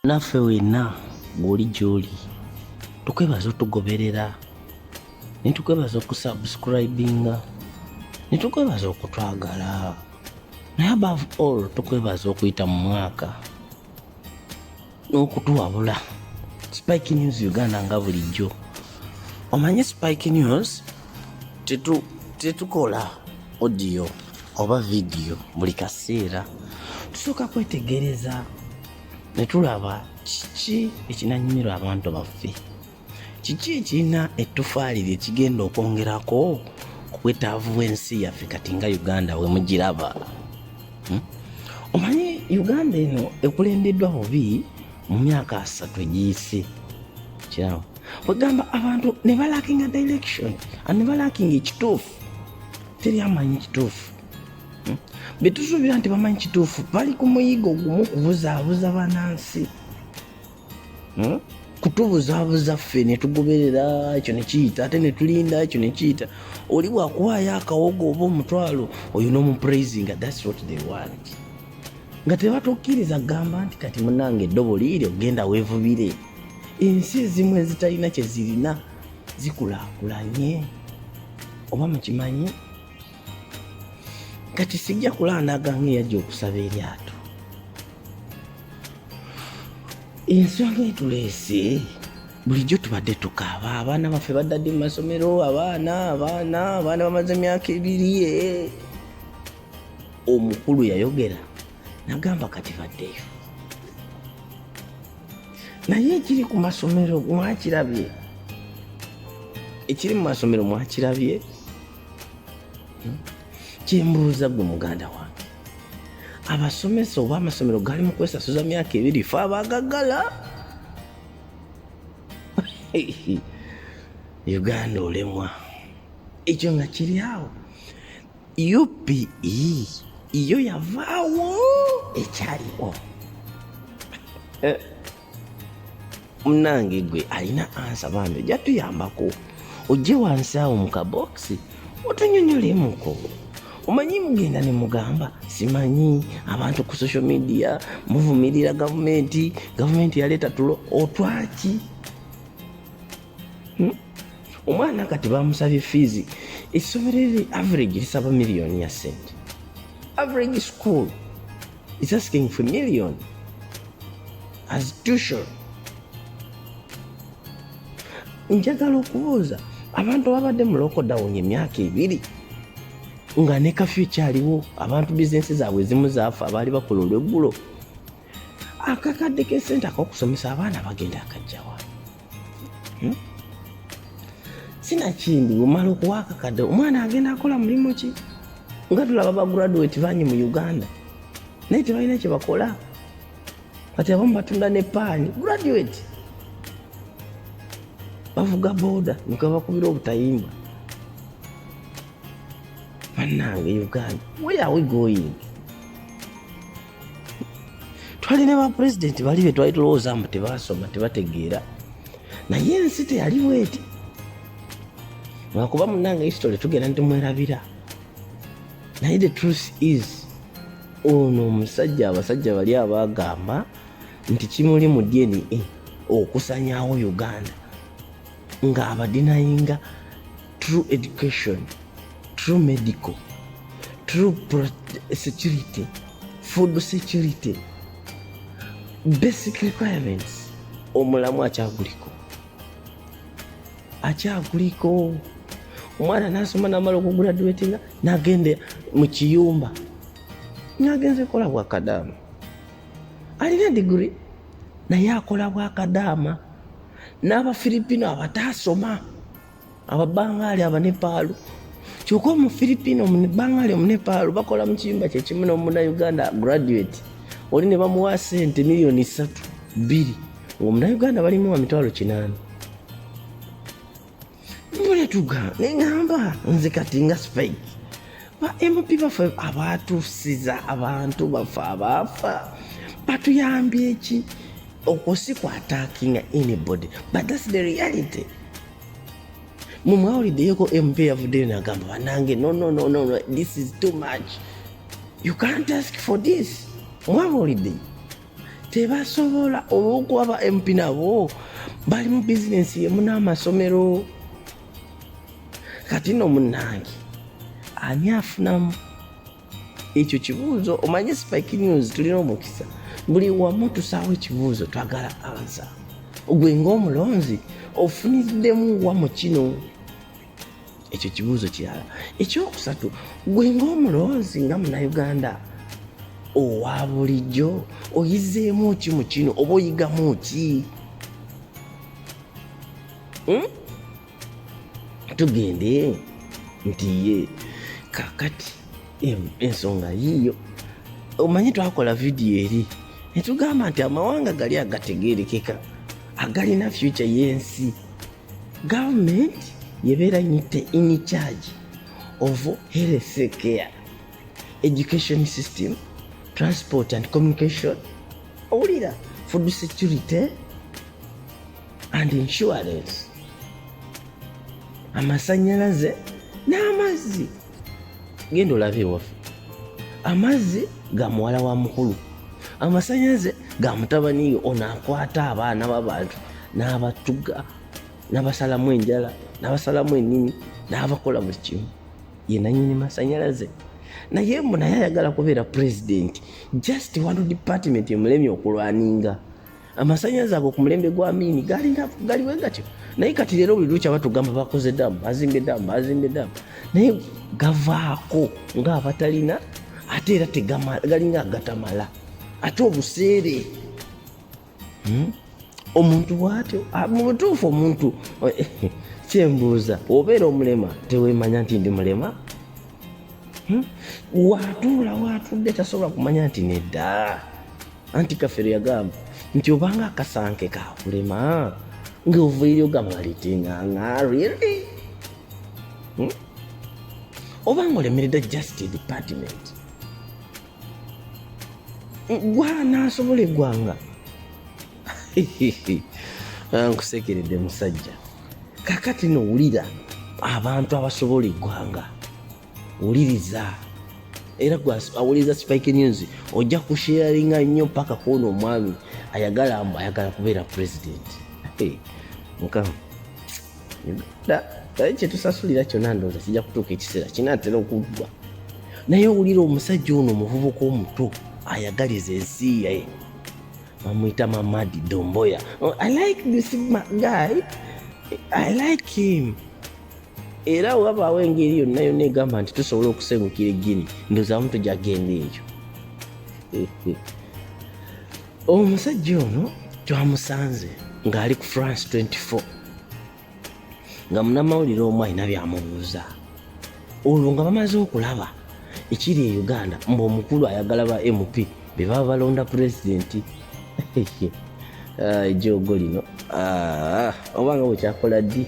naffe wenna gw'oli gy'oli tukwebaza otugoberera, ne tukwebaza okusubscribinga, ne tukwebaza okutwagala, naye above all tukwebaza okuyita mu mwaka n'okutuwabula. Spike News Uganda nga bulijjo. Omanye Spike News tetukola audio oba video buli kaseera, tusooka kwetegereza ne tulaba kiki ekinanyumirwa abantu baffe, kiki ekirina ettufaali ekigenda okwongerako ku bwetaavu bw'ensi yaffe kati nga Uganda we mugiraba. Omanye Uganda eno ekulembeddwa bubi mu myaka 3 egiyise. Kirawo wegamba abantu ne balakinga direction, ne balakinga ekituufu, teri amanyi kituufu. Betusuubira nti bamanyi kituufu, bali ku muyigo gumu kubuzaabuza bannansi, kutubuzaabuza ffe ne tugoberera ekyo ne kiyita, ate ne tulinda ekyo ne kiyita. Oli bwakuwaayo akawogo oba omutwalo oyo n'omupraising, that's what they want. Nga tebatukkiriza gamba nti kati munnange eddobo liiri ogenda weevubire. Ensi ezimu ezitalina kye zirina zikulaakulanye, oba mukimanyi? Kati sijja kulandaga ng'eyajja okusaba eryato. Ensonga etuleese bulijjo tubadde tukaaba, abaana baffe baddadde mu masomero, abaana bamaze emyaka 2. Omukulu yayogera nagamba kati baddeyo, naye ekiri ku masomero mwakirabye? Ekiri mu masomero mwakirabye? Kyembuuza gwe muganda wange, abasomesa oba amasomero gali mu kwesasuza myaka 2 fe abagagala? Uganda olemwa, ekyo nga kiri awo. UPE iyo yavaawo, ekyaliwo. Munnange gwe alina ansa bambi ojja tuyambako, ojje wansi awo mu kabokisi otunyonyolemuko. Omanyi mugenda ne mugamba simanyi abantu ku social media muvumirira gavumenti yaleeta tulo otwaki? Omwana kati bamusabye fees, essomero eri average lisaba million ya sente. Average school is asking for million as tuition. Njagala okubuuza abantu babadde mu lockdown emyaka 2 nga ne kafyu kyaliwo, abantu bizinesi zaabwe zimu zaafa, abaali bakola olweggulo. Akakadde k'esente ak'okusomesa abaana bagenda akajjawa. Sinakindi omala okuwa akakadde, omwana agenda akola mulimu ki? Nga tulaba ba graduate bangi mu Uganda naye tebalina kye bakola. Kati abamu batunda ne paani, graduate bavuga boda niko bakubira obutayimba. Bannange Uganda, where are we going? Twalina ba president bali be twali tulowooza mbu tebasoma tebategeera, naye ensi teyali bweti. Lwakuba munnange history tugenda ntimwerabira, naye the truth is ono omusajja, abasajja bali abagamba nti kimuli mu DNA okusanyaawo Uganda, nga abadinayinga true education, true medical, true security, food security, basic requirements. Omulamu akyaguliko. Omwana nasoma namala okugraduatinga nagende mu kiyumba, nagenze kola bwakadaama. Alina degree naye akola bwakadaama. N'Abafiripino abatasoma, Ababangali, Abanepaalu, kyokka Omufiripino, Omubangali, Omunepaalu bakola mu kiyumba kyekimu n'Omunayuganda graduate. Oli ne bamuwa sente million 3, 2. Omunayuganda balimu 8,000. Mbule negamba nze kati nga Spike ba MP baffe abatuusiza abantu baffe abaafa batuyambye eki? Okusikwataakinga anybody, but that's the reality. Mumawulidde yeko MP yavuddeyo n'agamba bannange no, this is too much, you can't ask for this. Mwawulidde tebasobola olw'okuba ba MP nabo bali mu bizinesi yemu n'amasomero. Kati no munnange ani afunamu ekyo kibuuzo? Omanye Spike News tulina omukisa, buli wamu tusaawo ekibuuzo twagala ansa. Gwe ng'omulonzi ofuniddemu wa mu kino? Ekyo kibuuzo kirala. Ekyokusatu, gwe ng'omulonzi nga munnayuganda owa bulijjo oyizeemu ki mu kino oba oyigamu ki? Tugende nti ye kakati ensonga yiyo. Omanyi twakola vidiyo eri netugamba nti amawanga gali agategeerekeka agalina future y'ensi, government yebeera in charge of health care, education system, transport and communication, owulira, food security and insurance, amasanyalaze n'amazzi. Genda olabe ewaffe, amazzi ga muwala wa mukulu, amasanyalaze ga mutabani ono akwata abaana b'abantu n'abatuga n'abasalamu enjala n'abasalamu ennimi n'abakola buli kimu. Ye nannyini masanyalaze. Naye mbona ayagala kubeera president, just one department emulemye okulwaninga. Amasanyalaze ago ku mulembe gwa Amini galiwe gatyo. Naye kati leero buli lukya batugamba bakoze ddamu, bazimbe ddamu, naye gavaako ng'abatalina ate era galinga agatamala ate obuseere. Omuntu bw'atyo mu butuufu omuntu kyembuuza, obeera omulema teweemanya nti ndi mulema? Watuula watudde tasobola kumanya nti nedda. Anti Kafere yagamba nti obanga akasanke kakulema ng'ovaire ogamba baliteŋŋaŋa, really? Obanga olemeredde just a department, gwanaasobola eggwanga. Nkusekeredde musajja. Kakati nowulira abantu abasobola eggwanga, wuliriza era awuliriza Spike News ojja kusharinga nnyo paka kuona omwami ayagala kubeera president. Mukama naye kyetusasulira kyonna ndowooza kijja kutuuka ekiseera kinaatera okuggwa. Naye owulira omusajja ono omuvubuka omuto ayagaliza ensi ye, bamuyita Mamady Doumbouya. I like this guy, I like him. Era wabaawo engeri yonna yonna egamba nti tusobola okusengukira eggini, ndowooza wamu tujagenda ekyo. Omusajja ono twamusanze ng'ali ku France 24 nga munnamawulire omu alina byamubuuza. Olwo nga bamaze okulaba ekiri e Uganda mbu omukulu ayagala ba MP be baba balonda pulezidenti. Ejjoogo lino obanga bwekyakola ddi.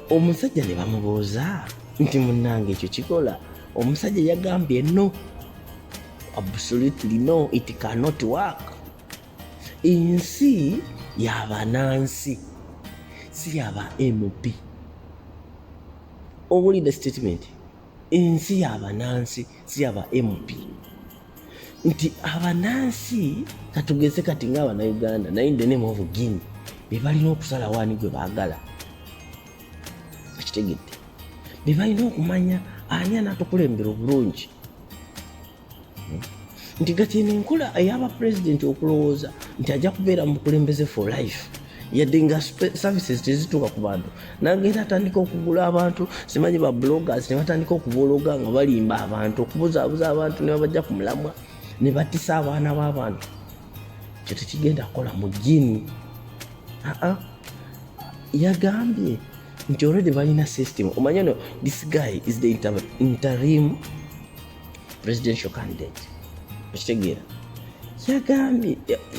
Omusajja ne bamubuuza nti munnange ekyo kikola? Omusajja yagambye no, absolutely no, it cannot work. Ensi y'abanansi si yaba MP. Owulidde statement? Ensi y'abanansi si yaba MP. Nti abanansi katugeze kati ng'Abannayuganda naye the name of Guinea be balina okusala waani gwe baagala. Akitegedde be balina okumanya ani anaatukulembera obulungi. Nti gati eno enkola ey'aba pulezidenti okulowooza nti ajja kubeera mukulembeze for life, yadde nga services tezituuka ku bantu, nagenda atandika okugula abantu, simanyi ba bloggers ne batandika okubologa nga balimba abantu, okubuzaabuza abantu ne babajja ku mulamwa ne batisa abaana b'abantu. Kyo tekigenda kukola mu Guinea. Yagambye nti already balina system. Omanyi no, this guy is the interim presidential candidate. Okitegeera?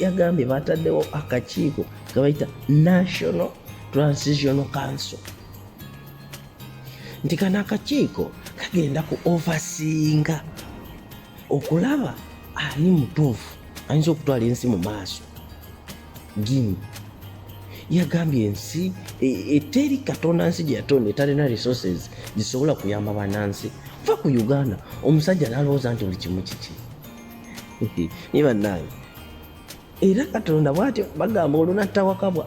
Yagambye bataddewo akakiiko ke bayita National Transitional Council. Nti kano akakiiko kagenda ku overseeinga okulaba ani mutuufu ayinza okutwala ensi mu maaso. Guinea yagambye ensi eteri Katonda nsi gye yatonda etalina resources zisobola kuyamba bannansi. Va ku Uganda omusajja n'alowooza nti buli kimu kiki. Niba nange era Katonda bwatyo bagamba olunatta wakabwa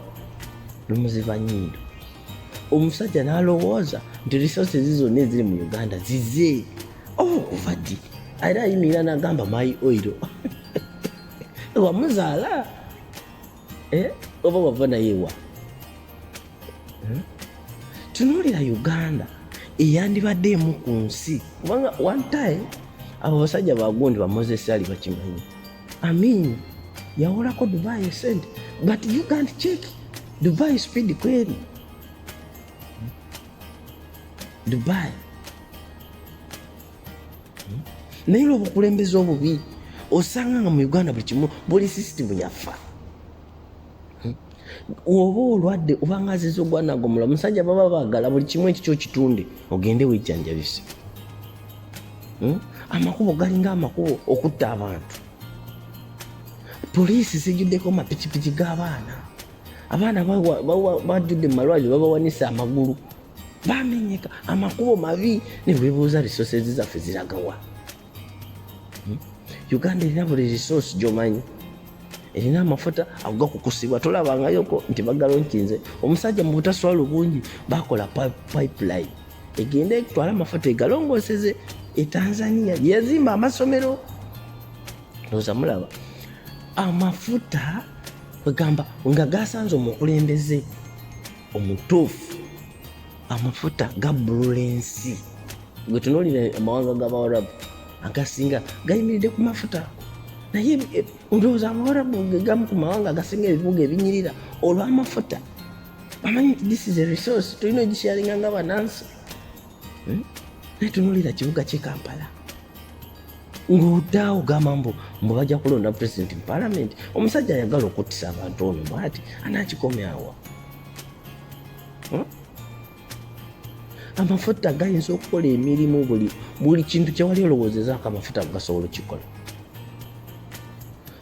lumuziba nnyindo. Omusajja n'alowooza nti resources zonna eziri mu Uganda zize okuva ddi, era ayimirira n'agamba my oil wamuzaala oba wava naye wa. Tunuulira Uganda eyandibadde emu ku nsi, kubanga one time abo basajja bagundi ba Moses Ali bakimanyi. Yawolako Dubai sente, but you can't check Dubai speed kweli. Dubai naye obukulembeze obubi osanga nga mu Uganda buli kimu, buli system yafa. Oba olwadde obanga aziza ogwanagomula, omusajja baba baagala buli kimu ekikyo kitunde ogende wejjanjabise. Amakubo galinga amakubo okutta abantu. Poliisi zijjuddeko mapikipiki g'abaana, abaana bajjudde mu malwaliro babawanisa amagulu, bamenyeka, amakubo mabi. Ne weebuuza resources zaffe ziragawa? Uganda erina buli resource gy'omanyi. Erina amafuta agakukusibwa, tolabangayoko nti bagalonkinze. Omusajja mu butaswala bungi bakola pipeline egenda ekutwala amafuta egalongooseze e Tanzania, yazimba amasomero. Ndowooza mulaba amafuta wegamba nga gasanze omukulembeze omutuufu, amafuta gabbulula ensi. Gwe tunuulira amawanga g'Abawarabu agasinga gayimiridde ku mafuta, naye ndowooza Abawarabu gamu ku mawanga agasinga ebibuga ebinyirira olw'amafuta. Bamanyi nti this is a resource tulina ogisharinga nga banansi. Naye tunuulira kibuga ky'e Kampala ng'odaawo gamba mbu bajja kulonda president mu parliament. Omusajja ayagala okuttisa abantu ono bwati anakikomyawa. Amafuta gayinza okukola emirimu, buli kintu kyewali olowoozezaako amafuta gasobola okikola.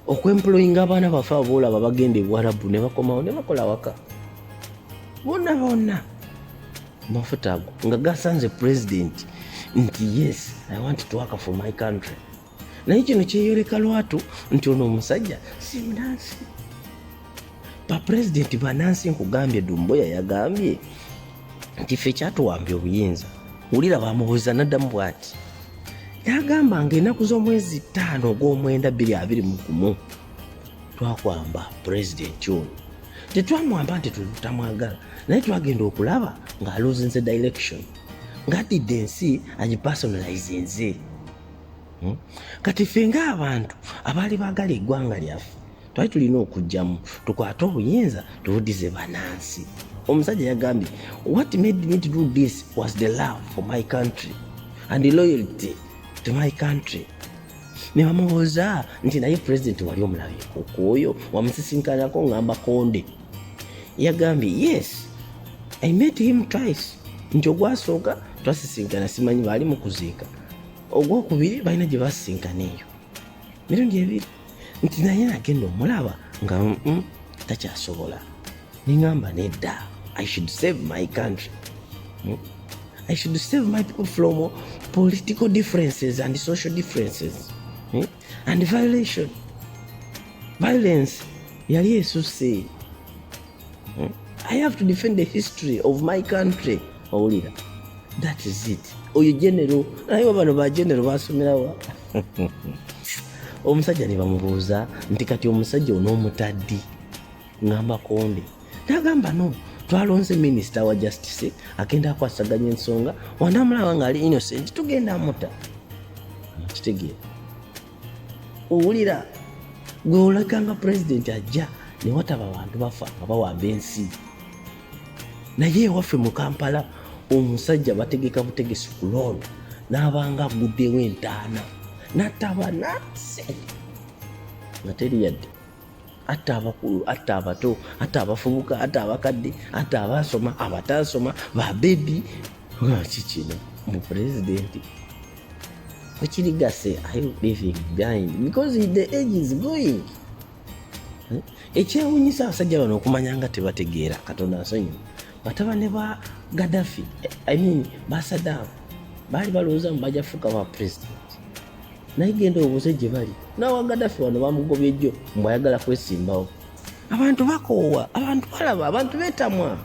Okwemployinga abaana baffe aboolaba bagenda e Buwarabu ne bakomawo ne bakola waka, bonna amafuta ago nga gasanze president nti yes I want to work for my country. Naye kino kyeyoleka lwatu nti ono omusajja si munansi. Pa president banansi nkugambye, Doumbouya yagambye nti ffe kyatuwambye obuyinza. Wulira bamubuuza n'addamu bw'ati, yagamba ng'ennaku z'omwezi 5 ogw'omwenda 2021 twakwamba president ono. Tetwamwamba nti tutamwagala, naye twagenda okulaba ng'aloozinze direction, ng'addidde ensi agipersonalize nze. Kati ffe ng'abantu abaali baagala eggwanga lyaffe twali tulina okujjamu tukwate obuyinza tubudize banansi. Omusajja yagambye what made me to do this was the love for my country and the loyalty to my country. Ne bamubuuza nti naye president wali omulabye okwoyo wamusisinkanako ngamba konde. Yagambye yes I met him twice. Nti ogwasooka twasisinkana simanyi baali mu kuziika, ogwokubiri balina gye basisinkana eyo mirundi ebiri. Nti naye nagenda omulaba nga takyasobola. Ningamba nedda, I should save my country. I should save my people from political differences and social differences and violence yali esusse. I have to defend the history of my country. Owulira, that is it. Oyo general, naye bano ba general basomerawa. Omusajja ne bamubuuza nti kati omusajja onoomutaddi ngamba konde. Nagamba no, twalonze minister wa justice agenda akwasaganya ensonga, wanamulaba nga ali innocent tugenda amuta. Kitegeera. Owulira, gwe olaganga president ajja ne wataba abantu bafa abawamba ensi. Naye ewaffe mu Kampala omusajja bategeka butegesi kulonda n'abanga aguddewo entaana n'attaba nase nga teri yadde. Atta abakulu, atta abato, atta abafubuka, atta abakadde, atta abasoma, abataasoma, babebi. Kikino mu president wekirigase are you leaving behind because the age is going. Ekyewuunyisa abasajja bano okumanya nga tebategeera, Katonda asonyiwe, batabane ba Gaddafi, ba Saddam baali balowooza mu bajja fuuka ba president. naye genda obuuze gye bali. Naawe Gaddafi wano bamugobye jjo mbu ayagala kwesimbawo. Abantu bakoowa, abantu balaba, abantu beetamwa.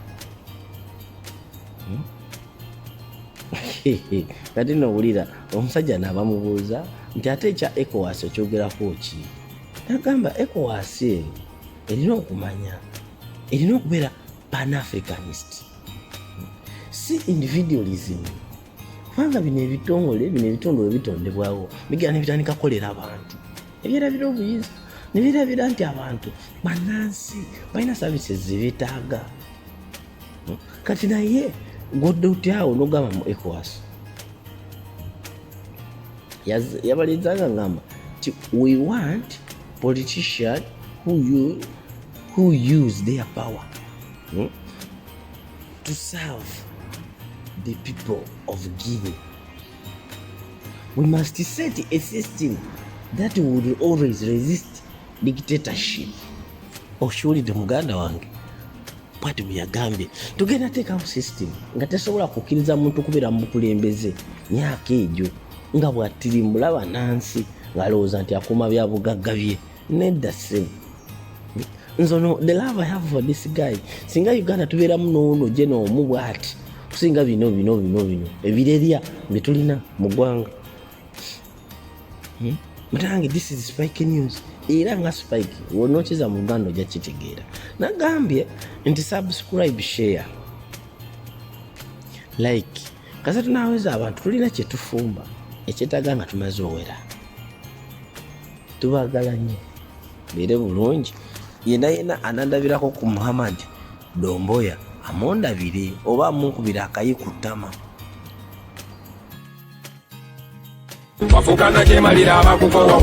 Kati nowulira omusajja n'abamubuuza nti ate ekya ECOWAS okyogerako ki? N'agamba ECOWAS erina okumanya, erina okubeera pan-Africanist, si individualism. Kubanga bino ebitongole bitondebwawo bigenda ne bitandika kukolera abantu, ne byerabira obuyinza, ne birabira nti abantu bannansi balina services ze beetaaga. Kati naye godde otyawo n'ogamba mu ECOWAS yabalenzanga ngamba nti we want politicians who use their power to serve the people of Guinea. We must set a system that would always resist dictatorship. Oshuulidde muganda wange bwati bwe yagambye tugenda teekawo system nga tesobola kukkiriza muntu kubeera mu bukulembeze myaka egyo nga bw'atirimbula bannansi ng'alowooza nti akuuma byabugagga bye. Nedda ssebo. Nzono the love I have for this guy, singa Uganda tubeeramu n'ono gye n'omu bw'ati kusinga bino ebirerya bye tulina mu ggwanga. Mutange, this is Spike News. Era nga Spike wonookiza mu Uganda ojja kitegeera. Nagambye nti subscribe, share, like. Kasa tunaweza abantu tulina kye tufumba ekyetaaga nga tumaze owera. Tubaagala nnyo beere bulungi. Yenna anandabirako ku Mamady Doumbouya amondabire oba amunkubira akayi ku ttama. Wafuka Nakyemalila abakukowa